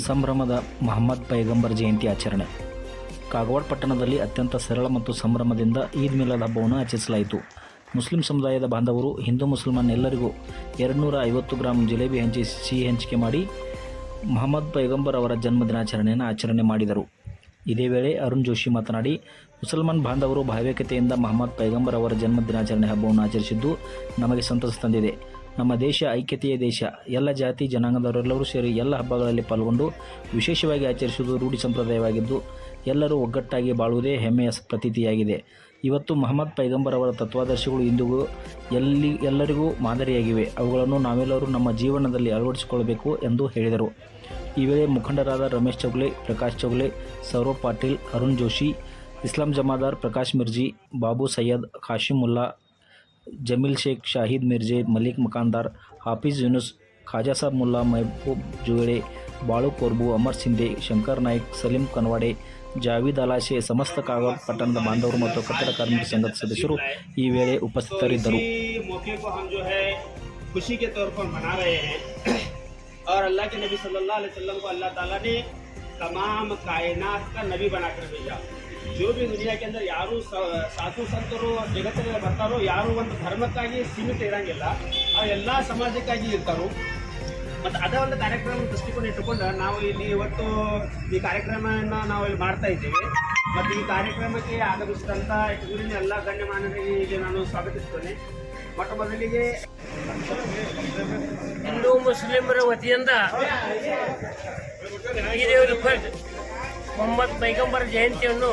ಸಂಭ್ರಮದ ಮಹಮ್ಮದ್ ಪೈಗಂಬರ್ ಜಯಂತಿ ಆಚರಣೆ. ಕಾಗವಾಡ ಪಟ್ಟಣದಲ್ಲಿ ಅತ್ಯಂತ ಸರಳ ಮತ್ತು ಸಂಭ್ರಮದಿಂದ ಈದ್ ಮಿಲಾದ್ ಹಬ್ಬವನ್ನು ಆಚರಿಸಲಾಯಿತು. ಮುಸ್ಲಿಂ ಸಮುದಾಯದ ಬಾಂಧವರು ಹಿಂದೂ ಮುಸಲ್ಮಾನ್ ಎಲ್ಲರಿಗೂ 250 ಗ್ರಾಂ ಜಿಲೇಬಿ ಸಿಹಿ ಹಂಚಿಕೆ ಮಾಡಿ ಮಹಮ್ಮದ್ ಪೈಗಂಬರ್ ಅವರ ಜನ್ಮದಿನಾಚರಣೆಯನ್ನು ಆಚರಣೆ ಮಾಡಿದರು. ಇದೇ ವೇಳೆ ಅರುಣ್ ಜೋಶಿ ಮಾತನಾಡಿ, ಮುಸಲ್ಮಾನ್ ಬಾಂಧವರು ಭಾವ್ಯಕತೆಯಿಂದ ಮಹಮ್ಮದ್ ಪೈಗಂಬರ್ ಅವರ ಜನ್ಮದಿನಾಚರಣೆ ಹಬ್ಬವನ್ನು ಆಚರಿಸಿದ್ದು ನಮಗೆ ಸಂತಸ ತಂದಿದೆ. ನಮ್ಮ ದೇಶ ಐಕ್ಯತೆಯ ದೇಶ. ಎಲ್ಲ ಜಾತಿ ಜನಾಂಗದವರೆಲ್ಲರೂ ಸೇರಿ ಎಲ್ಲ ಹಬ್ಬಗಳಲ್ಲಿ ಪಾಲ್ಗೊಂಡು ವಿಶೇಷವಾಗಿ ಆಚರಿಸುವುದು ರೂಢಿ ಸಂಪ್ರದಾಯವಾಗಿದ್ದು, ಎಲ್ಲರೂ ಒಗ್ಗಟ್ಟಾಗಿ ಬಾಳುವುದೇ ಹೆಮ್ಮೆಯ ಪ್ರತೀತಿಯಾಗಿದೆ. ಇವತ್ತು ಮಹಮ್ಮದ್ ಪೈಗಂಬರ್ ಅವರ ತತ್ವಾದರ್ಶಗಳು ಇಂದಿಗೂ ಎಲ್ಲರಿಗೂ ಮಾದರಿಯಾಗಿವೆ. ಅವುಗಳನ್ನು ನಾವೆಲ್ಲರೂ ನಮ್ಮ ಜೀವನದಲ್ಲಿ ಅಳವಡಿಸಿಕೊಳ್ಳಬೇಕು ಎಂದು ಹೇಳಿದರು. ಈ ವೇಳೆ ಮುಖಂಡರಾದ ರಮೇಶ್ ಚೌಗಲೆ, ಪ್ರಕಾಶ್ ಚೌಗಲೆ, ಸೌರವ್ ಪಾಟೀಲ್, ಅರುಣ್ ಜೋಶಿ, ಇಸ್ಲಾಂ ಜಮಾದಾರ್, ಪ್ರಕಾಶ್ ಮಿರ್ಜಿ, ಬಾಬು ಸೈಯದ್, ಕಾಶಿಂ ಮುಲ್ಲಾ, ಜಮೀಲ್ ಶೇಖ್, ಶಾಹಿದ್ ಮಿರ್ಜೆ, ಮಲಿಕ್ ಮಕಾಂದಾರ್, ಹಾಫೀಜ್ ಯೂನುಸ್, ಖಾಜಾ ಸಾಬ್ ಮುಲ್ಲಾ, ಮೆಹಬೂಬ್ ಜುಗಡೆ, ಬಾಳು ಕೋರ್ಬು, ಅಮರ್ ಸಿಂಧೆ, ಶಂಕರ್ ನಾಯ್ಕ್, ಸಲೀಂ ಕನವಾಡೆ, ಜಾವೀದ್ ಅಲಾಶೆ, ಸಮಸ್ತ ಕಾಗವಾಡ ಪಟ್ಟಣದ ಬಾಂಧವರು ಮತ್ತು ಕಟ್ಟಡ ಕಾರ್ಮಿಕ ಸಂಘದ ಸದಸ್ಯರು ಈ ವೇಳೆ ಉಪಸ್ಥಿತರಿದ್ದರು. खुशी के तौर पर मना रहे हैं और अल्लाह के नबी सल्लल्लाहु अलैहि वसल्लम को अल्लाह ताला ने तमाम कायनात का नबी बनाकर भेजा. जो भी दुनिया के अंदर ಯಾರು ಸಾಧು ಸಂತರು ಜಗತ್ತಿನಲ್ಲಿ ಬರ್ತಾರೋ ಯಾರು ಒಂದು ಧರ್ಮಕ್ಕಾಗಿ ಸೀಮಿತ ಇರಂಗಿಲ್ಲ, ಆ ಎಲ್ಲ ಸಮಾಜಕ್ಕಾಗಿ ಇರ್ತಾರೋ. ಮತ್ತು ಅದೇ ಒಂದು ಕಾರ್ಯಕ್ರಮ ದೃಷ್ಟಿಕೋನ ಇಟ್ಟುಕೊಂಡು ನಾವು ಇಲ್ಲಿ ಇವತ್ತು ಈ ಕಾರ್ಯಕ್ರಮವನ್ನು ನಾವು ಇಲ್ಲಿ ಮಾಡ್ತಾ ಇದ್ದೇವೆ. ಮತ್ತು ಈ ಕಾರ್ಯಕ್ರಮಕ್ಕೆ ಆಗಮಿಸಿದಂಥ ಊರಿನ ಎಲ್ಲ ಗಣ್ಯಮಾನ್ಯರಿಗೆ ನಾನು ಸ್ವಾಗತಿಸ್ತೇನೆ. ಮೊಟ್ಟ ಮೊದಲಿಗೆ ಹಿಂದೂ ಮುಸ್ಲಿಮರ ವತಿಯಿಂದ ಈದ್ ಉಲ್ ಫಿತ್ರ್ ಮೊಹಮ್ಮದ್ ಪೈಗಂಬರ್ ಜಯಂತಿಯನ್ನು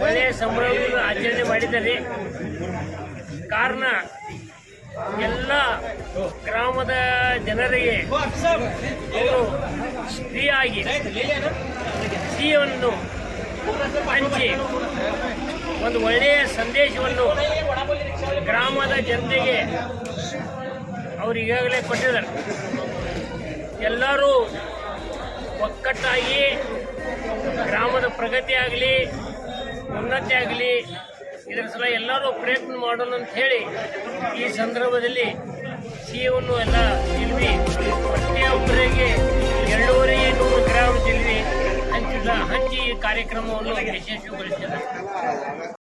ಒಳ್ಳೆಯ ಸಂಭ್ರಮದಿಂದ ಆಚರಣೆ ಮಾಡಿದ್ದಾರೆ. ಕಾರಣ ಎಲ್ಲ ಗ್ರಾಮದ ಜನರಿಗೆ ಅವರು ಫ್ರೀಯಾಗಿ ಸಿಹಿಯನ್ನು ಹಂಚಿ ಒಂದು ಒಳ್ಳೆಯ ಸಂದೇಶವನ್ನು ಗ್ರಾಮದ ಜನತೆಗೆ ಅವರು ಈಗಾಗಲೇ ಕೊಟ್ಟಿದ್ದಾರೆ. ಎಲ್ಲರೂ ಒಕ್ಕಟ್ಟಾಗಿ ಗ್ರಾಮದ ಪ್ರಗತಿ ಆಗಲಿ ಉನ್ನತಿ ಆಗಲಿ ಇದರ ಸಲ ಎಲ್ಲರೂ ಪ್ರಯತ್ನ ಮಾಡೋಣ ಅಂತ ಹೇಳಿ ಈ ಸಂದರ್ಭದಲ್ಲಿ ಸಿಹಿಯನ್ನು ಎಲ್ಲ ಜಿಲ್ವಿ ಪ್ರತಿಯೊಬ್ಬರಿಗೆ 250 ಗ್ರಾಂ ಜಿಲ್ವಿ ಹಂಚಿ ಈ ಕಾರ್ಯಕ್ರಮವನ್ನು ಯಶಸ್ವಿಗೊಳಿಸಿದ್ದಾರೆ.